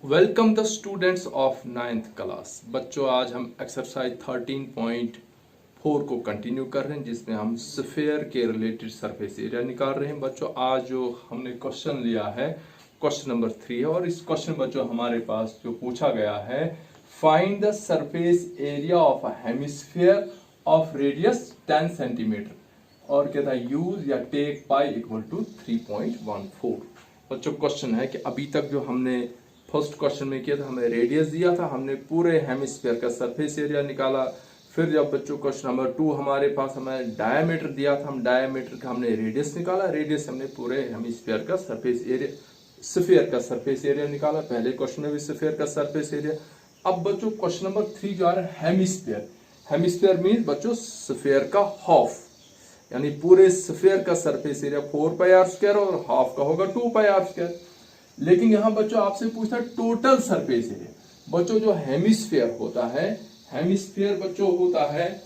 Welcome the students of 9th class. बच्चों, आज हम एक्सरसाइज 13.4 को कंटिन्यू कर रहे हैं, जिसमें हम स्फीयर के रिलेटेड सरफेस एरिया निकाल रहे हैं। बच्चों, आज जो हमने क्वेश्चन लिया है क्वेश्चन नंबर 3 है, और इस क्वेश्चन बच्चों हमारे पास जो पूछा गया है, find the surface area of a hemisphere of radius 10 centimetre, और कहता है यूज या टेक पाई इक्वल टू 3.14। बच्चों, क्वेश्चन है कि अभी तक जो हमने फर्स्ट क्वेश्चन में किया था, हमें रेडियस दिया था, हमने पूरे हेमिस्फीयर का सरफेस एरिया निकाला। फिर जब बच्चों क्वेश्चन नंबर 2 हमारे पास हमें डायमीटर दिया था, हम डायमीटर का हमने रेडियस निकाला, रेडियस हमने पूरे हेमिस्फीयर का सरफेस एरिया स्फीयर का सरफेस एरिया निकाला। पहले क्वेश्चन में भी स्फीयर का सरफेस एरिया। अब बच्चों क्वेश्चन नंबर 3 जो आ रहा है हेमिस्फीयर, हेमिस्फीयर मीन बच्चों स्फीयर का हाफ, यानी पूरे स्फीयर का surface area 4 pi are square और हाफ का होगा 2 पाई आर स्क्वायर। लेकिन यहां बच्चों आपसे पूछता है टोटल सरफेस एरिया। बच्चों जो हेमिस्फीयर होता है, हेमिस्फीयर बच्चों होता है,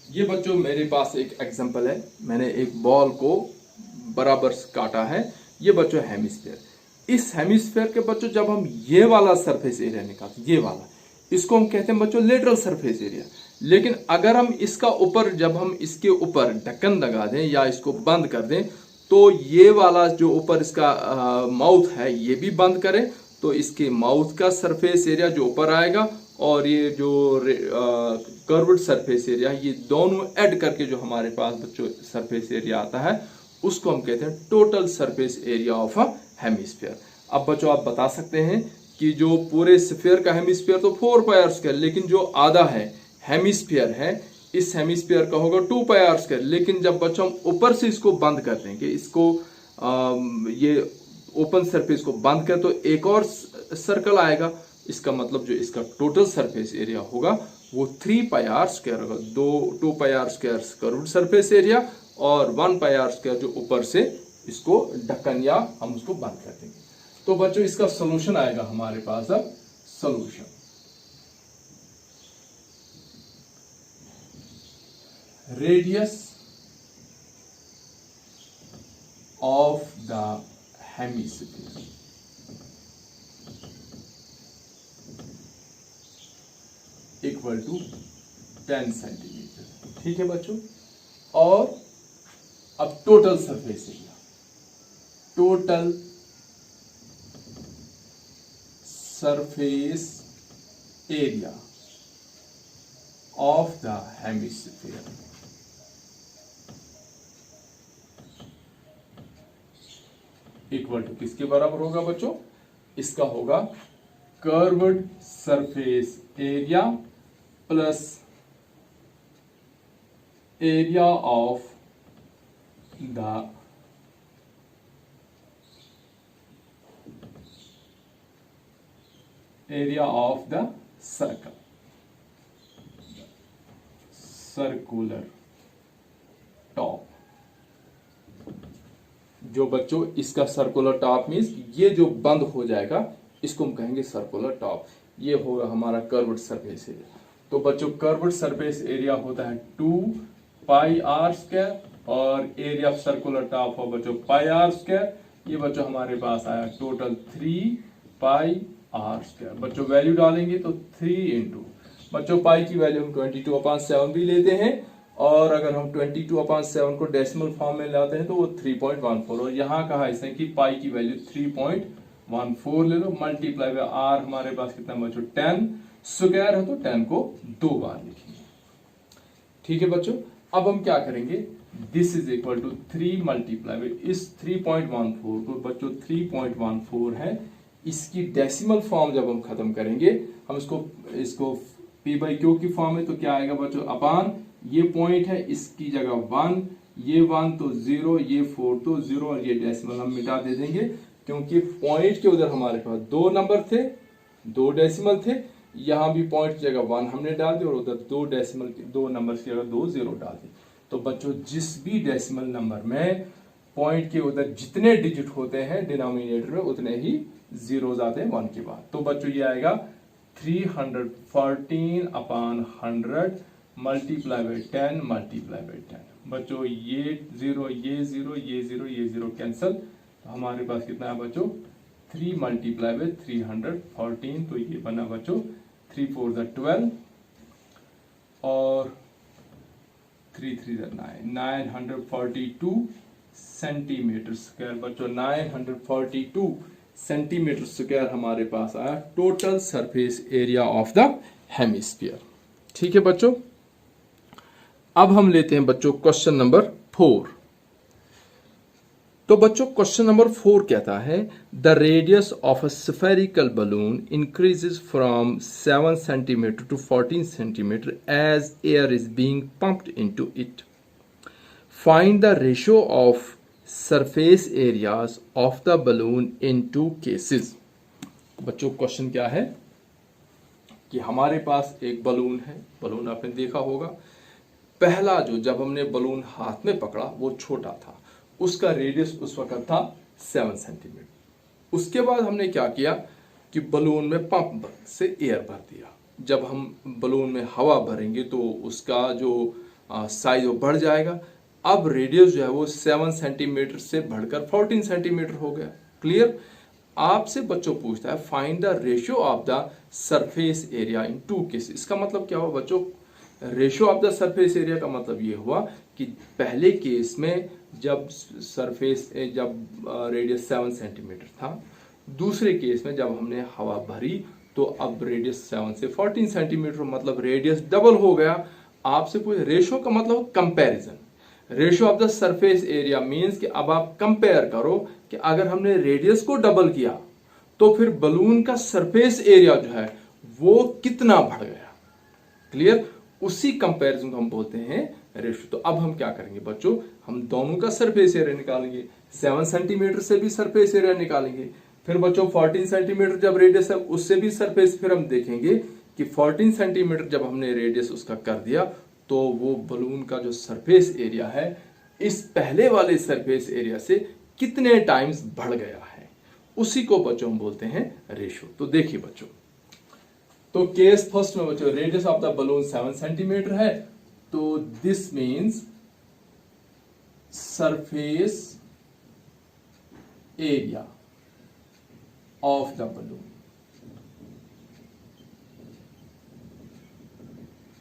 ये बच्चों मेरे पास एक एग्जांपल है, मैंने एक बॉल को बराबर काटा है, ये बच्चों हेमिस्फीयर। इस हेमिस्फीयर के बच्चों जब हम ये वाला सरफेस एरिया निकालते, ये वाला, इसको हम कहते हैं बच्चों लेटरल सरफेस एरिया। लेकिन अगर हम इसका ऊपर, जब हम इसके ऊपर ढक्कन लगा दें या इसको बंद कर दें, तो ये वाला जो ऊपर इसका माउथ है ये भी बंद करें, तो इसके माउथ का सरफेस एरिया जो ऊपर आएगा और ये जो कर्व्ड सरफेस एरिया, ये दोनों ऐड करके जो हमारे पास बच्चों सरफेस एरिया आता है, उसको हम कहते हैं total surface area of a hemisphere. अब बच्चों आप बता सकते हैं कि जो पूरे स्फीयर का हेमिस्फीयर तो 4 पाई आर स्क्वायर, लेकिन जो आधा है हेमिस्फीयर है, इस हेमिस्फीयर का होगा 2 पाई आर स्क्वायर। लेकिन जब बच्चों हम ऊपर से इसको बंद कर देंगे, इसको ये ओपन सरफेस को बंद कर, तो एक और सर्कल आएगा, इसका मतलब जो इसका टोटल सरफेस एरिया होगा वो 3 पाई आर स्क्वायर होगा। 2 pi are square curved surface area और 1 पाई आर स्क्वायर जो ऊपर से इसको ढक्कन या हम उसको बंद कर देंगे। तो बच्चों इसका सोल्यूशन आएगा हमारे पास। अब solution, radius of the hemisphere equal to 10 centimetre. ठीक है बच्चों। और अब total surface area, total surface area of the hemisphere equal to किसके बराबर होगा बच्चों? इसका होगा curved surface area plus area of the circle, circular top. जो बच्चों इसका सर्कुलर टॉप मीन्स ये जो बंद हो जाएगा, इसको हम कहेंगे सर्कुलर टॉप। ये होगा हमारा कर्व्ड सरफेस एरिया। तो बच्चों कर्व्ड सरफेस एरिया होता है 2 पाई आर स्क्वायर और एरिया ऑफ सर्कुलर टॉप हो बच्चों पाई आर स्क्वायर। ये बच्चों हमारे पास आया टोटल 3 पाई आर स्क्वायर। बच्चों वैल्यू डालेंगे तो 3 इंटू बच्चों पाई की वैल्यू हम 22/7 भी लेते हैं, और अगर हम 22/7 को डेसिमल फॉर्म में लाते हैं तो वो 3.14, और यहाँ कहा इसने कि पाई की वैल्यू 3.14 ले लो, मल्टीप्लाई बाय आर हमारे पास कितना बच्चों 10 स्क्वायर है, तो 10 को 2 बार लिखेंगे। ठीक है बच्चों। अब हम क्या करेंगे, this is equal to 3 multiply by इस 3.14 को, बच्चों 3.14 है, इसकी डेसिमल फॉर्म जब हम खत्म करेंगे, हम इसको पी बाई क्यू की फॉर्म में, तो क्या आएगा बच्चों अपान ये पॉइंट है, इसकी जगह 1, ये 1 तो 0, ये 4 तो 0, और ये डेसिमल हम मिटा दे देंगे, क्योंकि पॉइंट के उधर हमारे पास 2 नंबर थे, 2 डेसिमल थे, यहां भी पॉइंट की जगह 1 हमने डाल दी और उधर 2 नंबर की जगह 2 0 डाल दी। तो बच्चों जिस भी डेसिमल नंबर में पॉइंट के उधर जितने डिजिट होते हैं डिनोमिनेटर में, उतने ही जीरोज आते हैं 1 के बाद। तो बच्चों ये आएगा 314/100 मल्टीप्लाई बाई 10 मल्टीप्लाई बाई 10। बच्चों ये जीरो ये जीरो ये जीरो ये जीरो कैंसल, तो हमारे पास कितना है बच्चों 3 मल्टीप्लाई बाय 314, तो ये बना बच्चों 3 4 12 और 3 3 9, 942 सेंटीमीटर स्क्वायर। बच्चों 942 सेंटीमीटर स्क्वायर हमारे पास आया total surface area of the hemisphere. ठीक है बच्चों, अब हम लेते हैं बच्चों क्वेश्चन नंबर 4। तो बच्चों क्वेश्चन नंबर 4 कहता है the radius of a spherical balloon increases from 7 centimetre to 14 centimetre as air is being pumped into it. Find the ratio of surface areas of the balloon in 2 cases. बच्चों question क्या है कि हमारे पास एक balloon है, balloon आपने देखा होगा, पहला जो जब हमने बलून हाथ में पकड़ा वो छोटा था, उसका रेडियस उस वक्त था 7 सेंटीमीटर। उसके बाद हमने क्या किया कि बलून में पंप से एयर भर दिया। जब हम बलून में हवा भरेंगे तो उसका जो साइज वो बढ़ जाएगा। अब रेडियस जो है वो 7 सेंटीमीटर से बढ़कर 14 सेंटीमीटर हो गया। क्लियर। आपसे बच्चों पूछता है find the ratio of the surface area in 2 cases. इसका मतलब क्या हुआ बच्चों, ratio of the surface area का मतलब ये हुआ कि पहले केस में जब सरफेस जब रेडियस 7 सेंटीमीटर था, दूसरे केस में जब हमने हवा भरी तो अब रेडियस 7 से 14 सेंटीमीटर, मतलब रेडियस डबल हो गया। आपसे पूछ रेशियो का मतलब comparison. Ratio of the surface area means कि अब आप कंपेयर करो कि अगर हमने रेडियस को डबल किया तो फिर बलून का सरफेस एरिया जो है वो कितना बढ़ गया। क्लियर। उसी कंपैरिजन को हम बोलते हैं रेशियो। तो अब हम क्या करेंगे बच्चों, हम दोनों का सरफेस एरिया निकालेंगे। 7 सेंटीमीटर से भी सरफेस एरिया निकालेंगे, फिर बच्चों 14 सेंटीमीटर जब रेडियस है उससे भी सरफेस, फिर हम देखेंगे कि 14 सेंटीमीटर जब हमने रेडियस उसका कर दिया तो वो बलून का जो सरफेस एरिया है इस पहले वाले सरफेस एरिया से कितने टाइम्स बढ़ गया है। उसी को बच्चों हम बोलते हैं रेशियो। तो देखिए बच्चों, तो केस फर्स्ट में बच्चों radius of the balloon 7 centimetre है, तो this means surface area of the balloon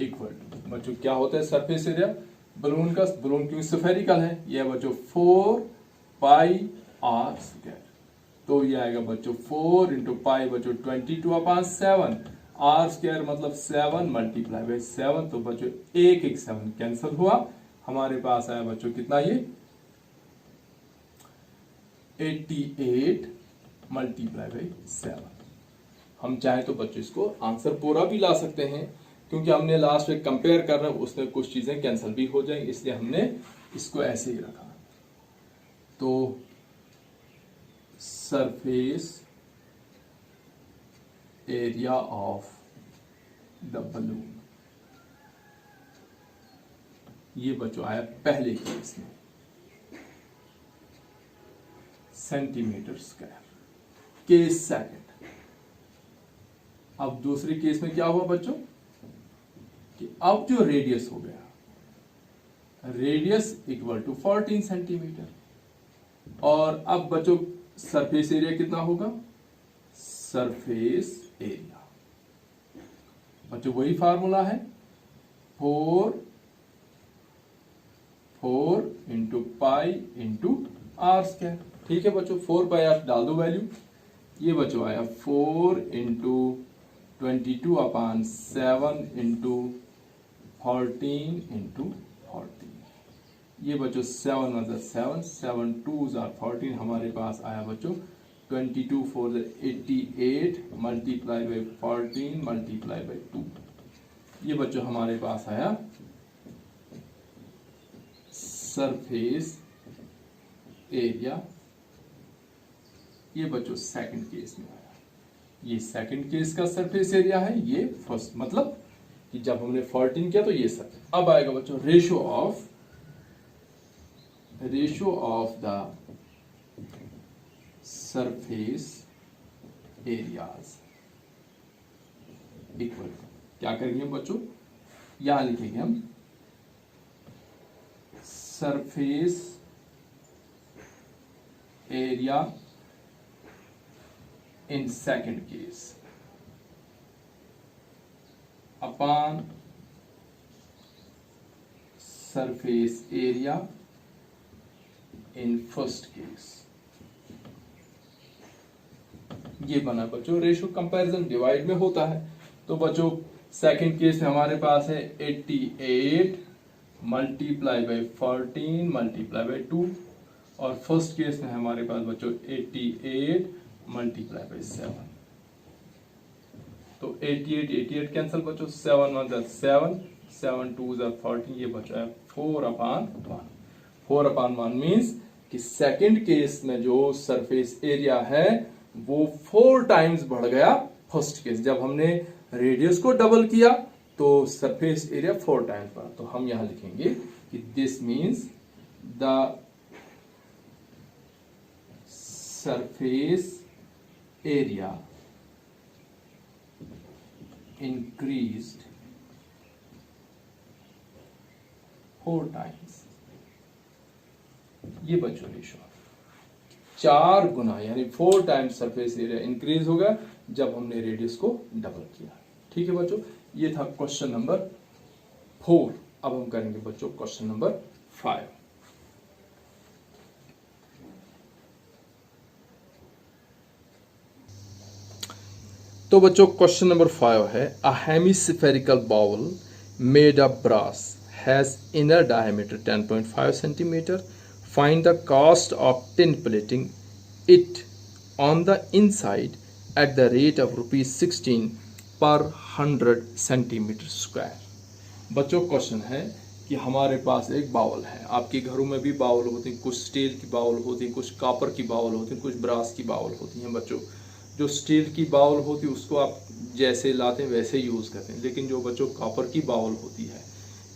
equal to, बच्चों क्या होता है सरफेस एरिया बलून का, बलून क्योंकि स्फेरिकल है, यह बच्चों 4 पाई आर स्क्वायर। तो ये आएगा बच्चों 4 इंटू पाई बच्चों 22/7, आर स्क्वायर मतलब 7 मल्टीप्लाई बाई 7। तो बच्चों 1 1 7 कैंसिल हुआ, हमारे पास आया बच्चों कितना, ये 88 मल्टीप्लाई बाई 7। हम चाहे तो बच्चों इसको आंसर पूरा भी ला सकते हैं, क्योंकि हमने लास्ट में कंपेयर कर रहे हैं उसमें कुछ चीजें कैंसिल भी हो जाएंगी, इसलिए हमने इसको ऐसे ही रखा। तो surface area of the balloon, ये बच्चों आया पहले केस में सेंटीमीटर स्क्वायर। केस सेकंड, अब दूसरे केस में क्या हुआ बच्चों कि अब जो रेडियस हो गया, रेडियस इक्वल टू 14 सेंटीमीटर, और अब बच्चों सरफेस एरिया कितना होगा, सरफेस एरिया बच्चों वही फार्मूला है 4 into pi into r square. ठीक है बच्चों, 4 पाई आर डाल दो वैल्यू, ये बच्चों आया 4 इंटू 22/7 इंटू 14 इंटू 14। ये बच्चों 7 मतलब 7, 7 2s are 14, हमारे पास आया बच्चों 22 4 88 मल्टीप्लाई बाई 14 मल्टीप्लाई बाई 2। ये बच्चों हमारे पास आया सरफेस एरिया। ये बच्चों सेकंड केस में आया, ये सेकंड केस का सरफेस एरिया है, ये फर्स्ट मतलब कि जब हमने 14 किया तो ये सब। अब आएगा बच्चों ratio of the surface areas equal, क्या करेंगे बच्चों, यहां लिखेंगे हम surface area in second case upon surface area in first case। ये बना बच्चों रेशियो कंपैरिजन डिवाइड में होता है। तो बच्चों सेकंड केस में हमारे पास है 88 मल्टीप्लाई बाई 14 मल्टीप्लाई बाई 2 और फर्स्ट केस में हमारे पास बच्चों 88 मल्टीप्लाई बाई 7। तो 88 कैंसिल बच्चों, 7 1 7 7 2 14, ये बचा है 4/1। 4/1 मीन्स कि सेकंड केस में जो सरफेस एरिया है वो 4 टाइम्स बढ़ गया फर्स्ट केस। जब हमने रेडियस को डबल किया तो सरफेस एरिया 4 टाइम्स बढ़ा। तो हम यहां लिखेंगे कि this means the surface area increased 4 times. ये बच्चों रेशो 4 गुना यानी 4 टाइम्स सरफेस एरिया इंक्रीज होगा जब हमने रेडियस को डबल किया। ठीक है बच्चों, ये था क्वेश्चन नंबर 4। अब हम करेंगे बच्चों क्वेश्चन नंबर 5। तो बच्चों क्वेश्चन नंबर 5 है a hemispherical bowl made of brass has inner diameter 10.5 centimetre. Find the cost of tin plating it on the inside at the rate of ₹16 per 100 centimetre square. बच्चों question है कि हमारे पास एक bowl है, आपके घरों में भी बाउल होती हैं, कुछ स्टील की बाउल होती हैं, कुछ कॉपर की बाउल होती हैं, कुछ ब्रास की बाउल होती हैं। बच्चों जो स्टील की बाउल होती है उसको आप जैसे लाते हैं वैसे यूज़ करते हैं, लेकिन जो बच्चों कॉपर की बाउल होती है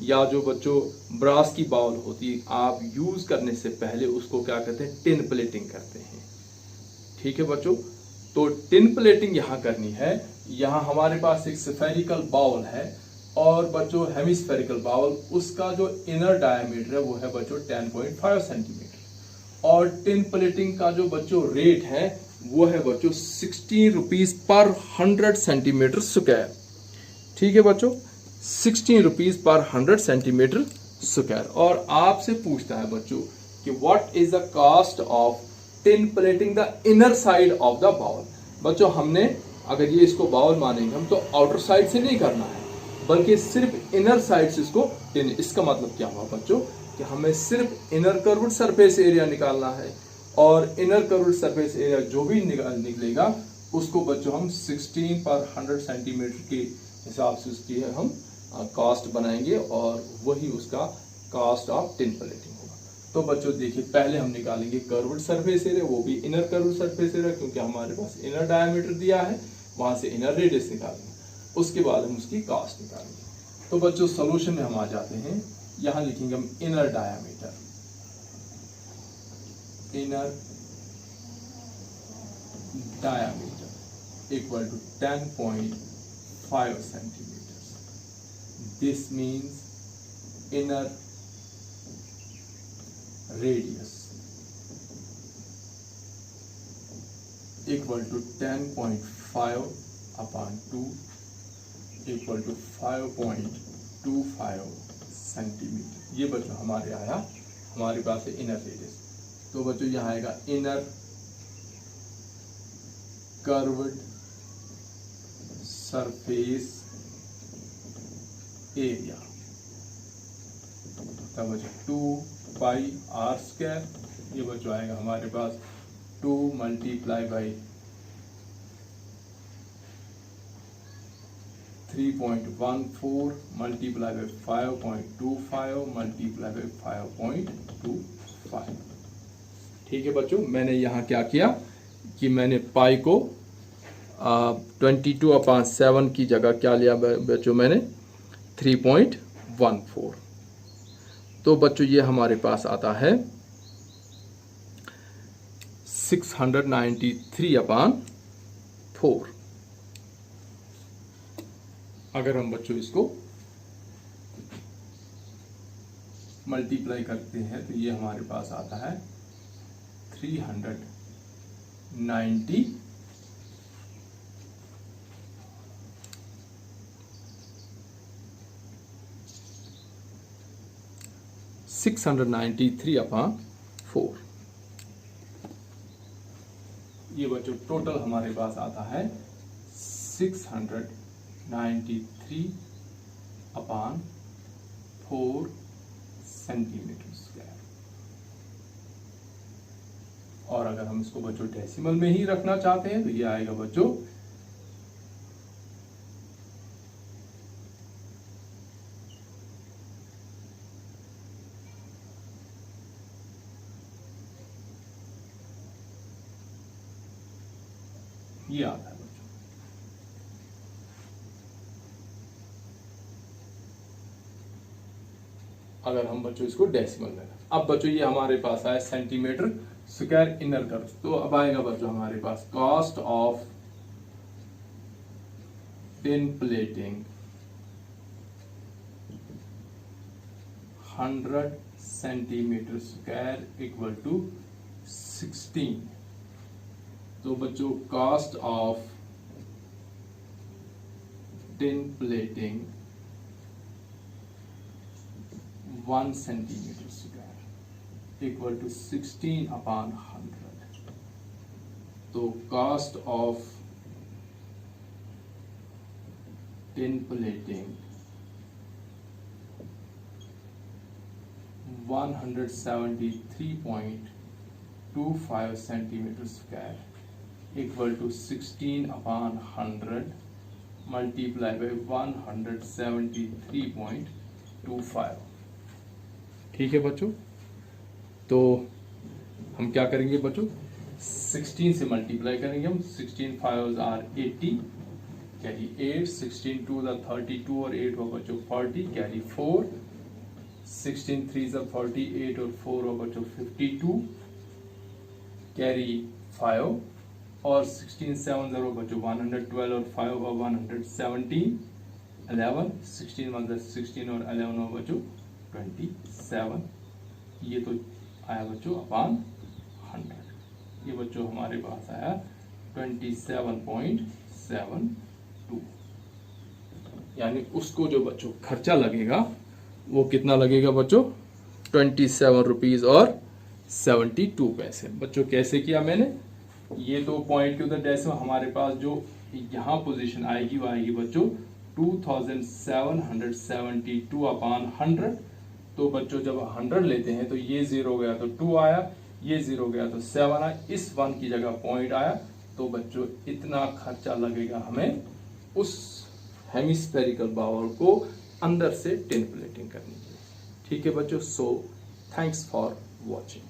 या जो बच्चों ब्रास की बाउल होती है आप यूज़ करने से पहले उसको क्या करते हैं, टिन प्लेटिंग करते हैं। ठीक है बच्चों, तो टिन प्लेटिंग यहाँ करनी है। यहाँ हमारे पास एक स्फेरिकल बाउल है और बच्चों हेमिस्फेरिकल बाउल, उसका जो इनर डायमीटर है वो है बच्चों 10.5 सेंटीमीटर और टिन प्लेटिंग का जो बच्चों रेट है वो है बच्चों ₹16 पर 100 सेंटीमीटर स्क्वायर। ठीक है बच्चों, ₹16 पर 100 सेंटीमीटर स्क्वायर। और आपसे पूछता है बच्चों कि what is the cost of tin plating the inner side of the bowl. बच्चों हमने अगर ये इसको बाउल मानेंगे हम तो आउटर साइड से नहीं करना है बल्कि सिर्फ इनर साइड से इसको टिन। इसका मतलब क्या हुआ बच्चों कि हमें सिर्फ इनर कर्व्ड सरफेस एरिया निकालना है और इनर कर्व्ड सरफेस एरिया जो भी निकलेगा उसको बच्चों हम 16 पर 100 सेंटीमीटर के हिसाब से उसकी हम कॉस्ट बनाएंगे और वही उसका कॉस्ट ऑफ टिन प्लेटिंग होगा। तो बच्चों देखिए पहले हम निकालेंगे कर्व्ड सरफेस एरिया, वो भी इनर कर्व्ड सरफेस एरिया क्योंकि हमारे पास इनर डायमीटर दिया है, वहां से इनर रेडियस निकालेंगे, उसके बाद हम उसकी कॉस्ट निकालेंगे। तो बच्चों सोल्यूशन में हम आ जाते हैं, यहां लिखेंगे हम inner diameter, inner diameter equal to 10.5 centimetre. This means inner radius equal to 10.5 upon 2 equal to 5.25 centimetre. ये बच्चों हमारे आया, हमारे पास है इनर रेडियस। तो बच्चों यहाँ आएगा इनर कर्व्ड सरफेस एरिया, तब बच्चों 2πr²। ये बच्चों आएगा हमारे पास 2 multiply by 3.14 multiply by 5.25 multiply by 5.25। ठीक है बच्चों, मैंने यहाँ क्या किया कि मैंने पाई को 22/7 की जगह क्या लिया बच्चों, मैंने 3.14। तो बच्चों ये हमारे पास आता है 693/4। अगर हम बच्चों इसको मल्टीप्लाई करते हैं तो ये हमारे पास आता है 393 693/4। ये बच्चों टोटल हमारे पास आता है 693/4 सेंटीमीटर स्क्वायर। और अगर हम इसको बच्चों डेसिमल में ही रखना चाहते हैं तो ये आएगा बच्चों ये आता है बच्चों। अगर हम बच्चों इसको डेसिमल में, अब बच्चों ये हमारे पास आया सेंटीमीटर स्क्वायर इनर कर्व, तो अब आएगा बच्चों हमारे पास cost of tin plating 100 centimetre square equal to 16। तो बच्चों cost of tin plating 1 centimetre square equal to 16/100। तो cost of tin plating 173.25 centimetre square equal to 16/100 multiply by 173.25। ठीक है बच्चों, तो हम क्या करेंगे बच्चों, 16 से मल्टीप्लाई करेंगे हम। 16 5 आर 80 कैरी 8, 16 2 32 और 8 हो बच्चों 40 कैरी 4, 16 3 48 और 4 हो बच्चों 52 कैरी 5 और 16 7 0 बच्चों 112 और 5 हो 117 11, 16 1 16 और 11 हो बच्चों 27। ये तो आया बच्चों अपॉन 100। ये बच्चों हमारे पास आया 27.72। यानी उसको जो बच्चों खर्चा लगेगा वो कितना लगेगा बच्चों, 27 रुपीज और 72 पैसे। बच्चों कैसे किया मैंने, ये तो पॉइंट के उधर डेसिमल हमारे पास जो यहाँ पोजीशन आएगी वो आएगी बच्चों 2772/100। तो बच्चों जब 100 लेते हैं तो ये 0 गया तो 2 आया, ये 0 गया तो 7 आया, इस 1 की जगह पॉइंट आया। तो बच्चों इतना खर्चा लगेगा हमें उस हेमिस्फेरिकल बाउल को अंदर से टिन प्लेटिंग करने के लिए। ठीक है बच्चों, सो थैंक्स फॉर वॉचिंग।